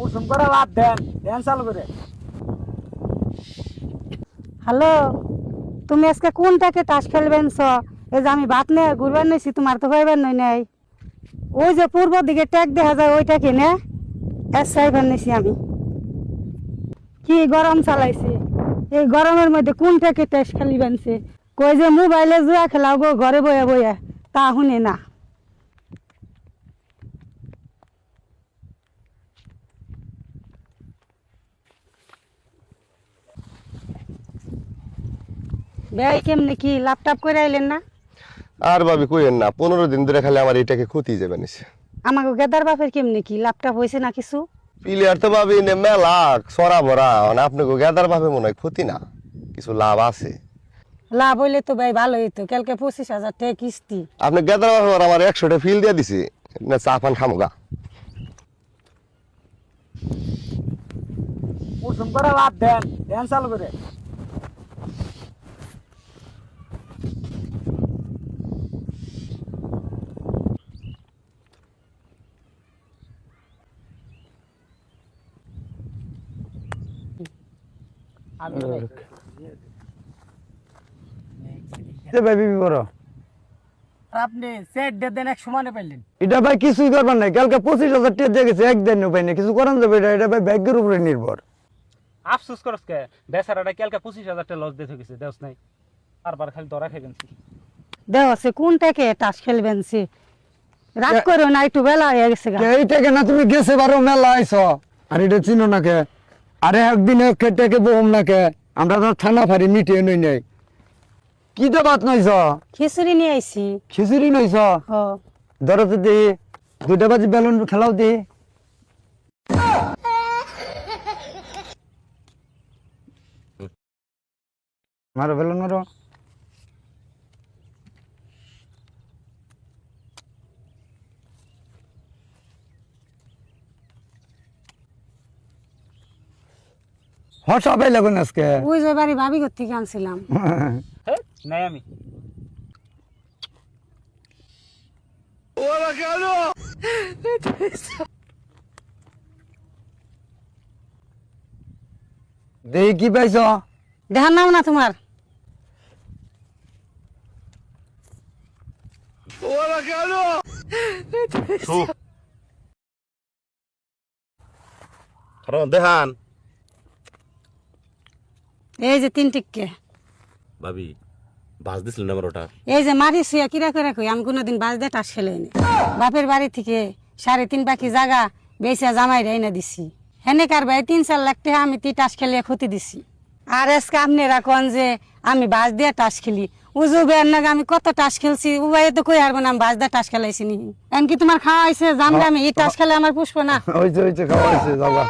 কুসুম করে বাদ দেন, দেন চালু করে। হ্যালো, তুমি আজকে কোনটাকে তাস খেলবেন? এই যে আমি ভাত নিয়ে ঘুরবার নিয়েছি, তোমার তো হইবার নই নাই। ওই যে পূর্ব দিকে ট্যাগ দেখা যায় ওইটা কিনে এস সাইবার নিয়েছি আমি। কি গরম চালাইছি, এই গরমের মধ্যে কোনটাকে তাস খেলিবেনছে? কই যে মোবাইলে জুয়া খেলাও গো ঘরে বইয়া বইয়া, তা শুনে না। ভাই কেমনে কি ল্যাপটপ করে আইলেন না? আর ভাবি কইেন না, 15 দিন ধরে খালি আমার এটাকে ক্ষতি যাবে নিছে। আমাকে গেদার বাপের কেমনে কি ল্যাপটপ হয়েছে না কিছু? প্লেয়ার তো ভাবি নে মেলা সরা ভরা, মানে আপনাকে গেদার ভাবে মনে হয় ক্ষতি না, কিছু লাভ আছে। লাভ হইলে তো ভাই ভালো হইতো, কালকে 25,000 টাকা কিস্তি। আপনি গেদার ভাবে আমার 100টা ফিল দিয়ে দিছি, না চা পান খামুগা। কুসুম করে বাদ দেন, দেন চালু করে। আপনি সেট দেন, এক সমানে পাইলেন। এটা ভাই কিছুই করবার নাই, কালকে 25,000 টাকা দিয়ে গেছে, একদিন পাই না, কিছু করান যাবে? এটা ভাই ভাগ্যের উপরে নির্ভর। আফসোস করস কে? বেচারাটা কালকে 25,000 টাকা লস দিয়ে গেছে, দেওস নাই? বারবার খালি ধরা খাইবেন। দেও আছে কোনটাকে তাস খেলবেন? রাগ করো না, একটু বেলা হয়ে গেছে গা। এইটাকে না তুমি গেছে বারো মেলা আইছ, আর এটা চিনো না কে? আরে একদিনে খেটেকে বহম না কে? আমরা তো থানা ফারি মিটিয়ে নই নাই। কি তো বাত নইছ? খিচুড়ি নিয়ে আইছি। খিচুড়ি নইছ? হ, ধরো তো দি 2টা বাজি বেলুন খেলাও দি। মারো বেলুন মারো। হসা পাই লাগুন আজকে। ওই যে বাড়ি ভাবি ঘর থেকে আনছিলাম। হ্যাঁ নাই আমি দেখি কি পাইছ? দেখার নাম না তোমার? দেখান এই যে 3 টিক্কে। ভাবি বাস দিছিল না আমার ওটা। এই যে মারি শুয়া কিরা করে কই, আমি কোনোদিন বাজ দিয়ে তাস খেলে নি। বাপের বাড়ি থেকে 3.5 বাকি জায়গা বেচা জামাই রাইনা দিছি। হেনে কার ভাই 3-4 লাখ টাকা আমি তাস খেলিয়ে ক্ষতি দিছি। আর আজকে আপনারা কোন যে আমি বাজ দিয়ে তাস খেলি, উজুবের নাকি আমি কত তাস খেলছি, উবাই তো কই হারবো না আমি বাজ দিয়ে তাস খেলাইছি নি। এমনকি তোমার খাওয়া হয়েছে জামরা, আমি এই তাস খেলে আমার পুষ্প না। হয়েছে খাওয়া হয়েছে যাবা।